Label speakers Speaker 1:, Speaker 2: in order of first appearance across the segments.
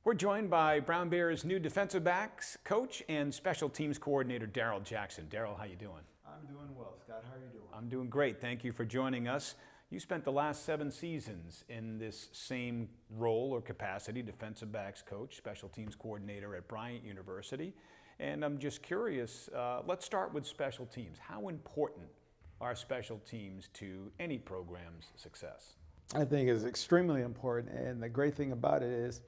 Speaker 1: We're joined by Brown Bears' new defensive backs coach and special teams coordinator, Darryl Jackson. Darryl, how you doing?
Speaker 2: I'm doing well, Scott. How are you doing?
Speaker 1: I'm doing great. Thank you for joining us. You spent the last 7 seasons in this same role or capacity, defensive backs coach, special teams coordinator at Bryant University. And I'm just curious, let's start with special teams. How important are special teams to any program's success?
Speaker 2: I think it's extremely important, and the great thing about it is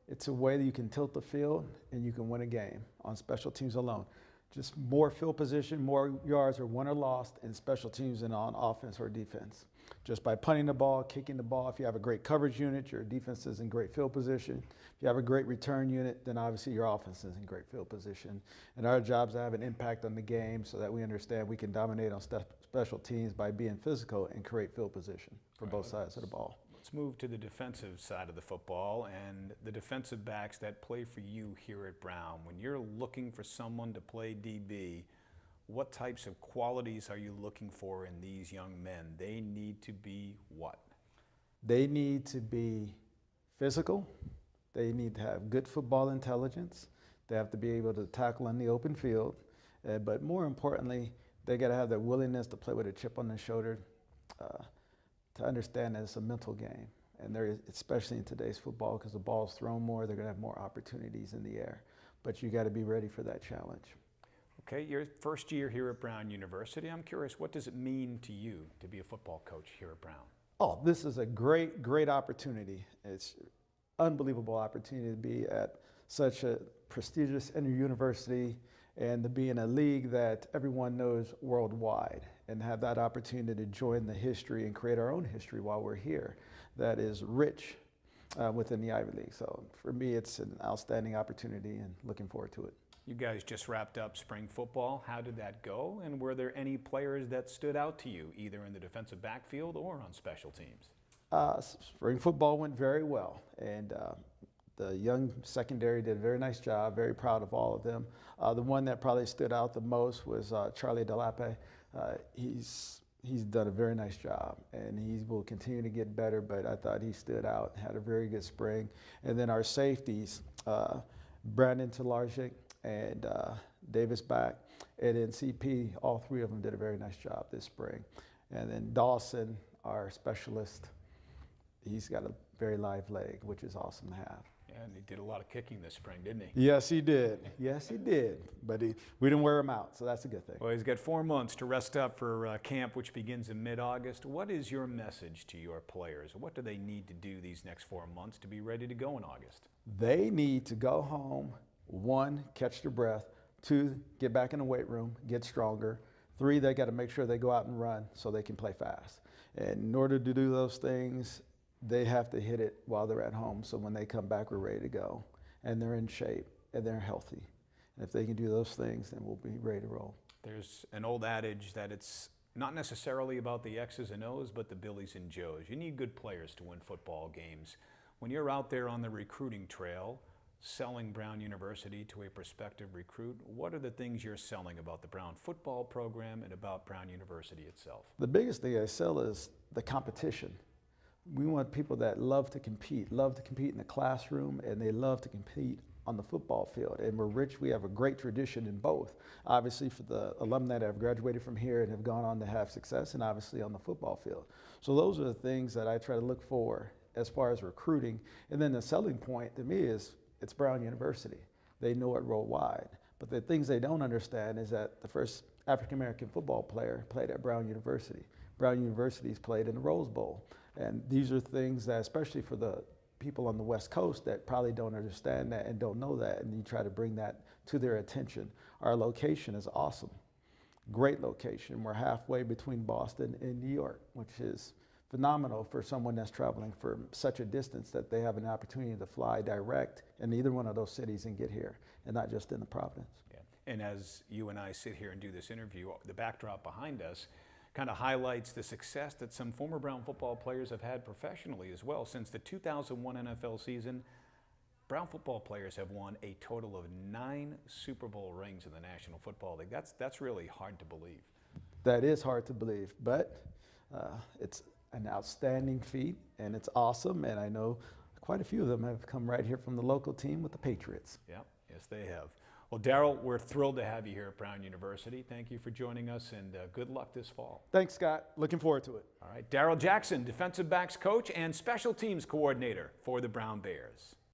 Speaker 2: it's a way that you can tilt the field and you can win a game on special teams alone. Just more field position, more yards are won or lost in special teams than on offense or defense. Just by punting the ball, kicking the ball, if you have a great coverage unit, your defense is in great field position. If you have a great return unit, then obviously your offense is in great field position. And our job is to have an impact on the game so that we understand we can dominate on special teams by being physical and create field position for both sides of the ball.
Speaker 1: Let's move to the defensive side of the football and the defensive backs that play for you here at Brown. When you're looking for someone to play DB, what types of qualities are you looking for in these young men? They need to be what?
Speaker 2: They need to be physical. They need to have good football intelligence. They have to be able to tackle in the open field. But more importantly, they got to have the willingness to play with a chip on their shoulder, to understand that it's a mental game. And there is, especially in today's football, because the ball's thrown more, they're going to have more opportunities in the air. But you got to be ready for that challenge.
Speaker 1: Okay, your first year here at Brown University. I'm curious, what does it mean to you to be a football coach here at Brown?
Speaker 2: Oh, this is a great, great opportunity. It's an unbelievable opportunity to be at such a prestigious university and to be in a league that everyone knows worldwide and have that opportunity to join the history and create our own history while we're here that is rich within the Ivy League. So for me, it's an outstanding opportunity and looking forward to it.
Speaker 1: You guys just wrapped up spring football. How did that go? And were there any players that stood out to you, either in the defensive backfield or on special teams?
Speaker 2: Spring football went very well, and the young secondary did a very nice job. Very proud of all of them. The one that probably stood out the most was Charlie Delape. He's done a very nice job, and he will continue to get better, but I thought he stood out, had a very good spring. And then our safeties, Brandon Talarczyk and Davis Back, and then CP, all 3 of them did a very nice job this spring. And then Dawson, our specialist, he's got a very live leg, which is awesome to have.
Speaker 1: Yeah, and he did a lot of kicking this spring, didn't he?
Speaker 2: Yes, he did. Yes, he did. But we didn't wear him out, so that's a good thing.
Speaker 1: Well, he's got 4 months to rest up for camp, which begins in mid-August. What is your message to your players? What do they need to do these next 4 months to be ready to go in August?
Speaker 2: They need to go home, 1, catch their breath, 2, get back in the weight room, get stronger, 3, they got to make sure they go out and run so they can play fast. And in order to do those things, they have to hit it while they're at home, so when they come back, we're ready to go, and they're in shape, and they're healthy. And if they can do those things, then we'll be ready to roll.
Speaker 1: There's an old adage that it's not necessarily about the X's and O's, but the Billies and Joes. You need good players to win football games. When you're out there on the recruiting trail, selling Brown University to a prospective recruit, what are the things you're selling about the Brown football program and about Brown University itself?
Speaker 2: The biggest thing I sell is the competition. We want people that love to compete in the classroom, and they love to compete on the football field. And we're rich, we have a great tradition in both. Obviously for the alumni that have graduated from here and have gone on to have success, and obviously on the football field. So those are the things that I try to look for as far as recruiting. And then the selling point to me is it's Brown University. They know it worldwide. But the things they don't understand is that the first African-American football player played at Brown University. Brown University's played in the Rose Bowl. And these are things that, especially for the people on the West Coast that probably don't understand that and don't know that, and you try to bring that to their attention. Our location is awesome. Great location. We're halfway between Boston and New York, which is phenomenal for someone that's traveling for such a distance that they have an opportunity to fly direct in either one of those cities and get here, and not just in the Providence.
Speaker 1: Yeah. And as you and I sit here and do this interview, the backdrop behind us kind of highlights the success that some former Brown football players have had professionally as well. Since the 2001 NFL season, Brown football players have won a total of 9 Super Bowl rings in the National Football League. That's really hard to believe.
Speaker 2: That is hard to believe, but it's an outstanding feat, and it's awesome. And I know quite a few of them have come right here from the local team with the Patriots.
Speaker 1: Yeah, yes, they have. Well, Darryl, we're thrilled to have you here at Brown University. Thank you for joining us, and good luck this fall.
Speaker 2: Thanks, Scott. Looking forward to it.
Speaker 1: All right, Darryl Jackson, defensive backs coach and special teams coordinator for the Brown Bears.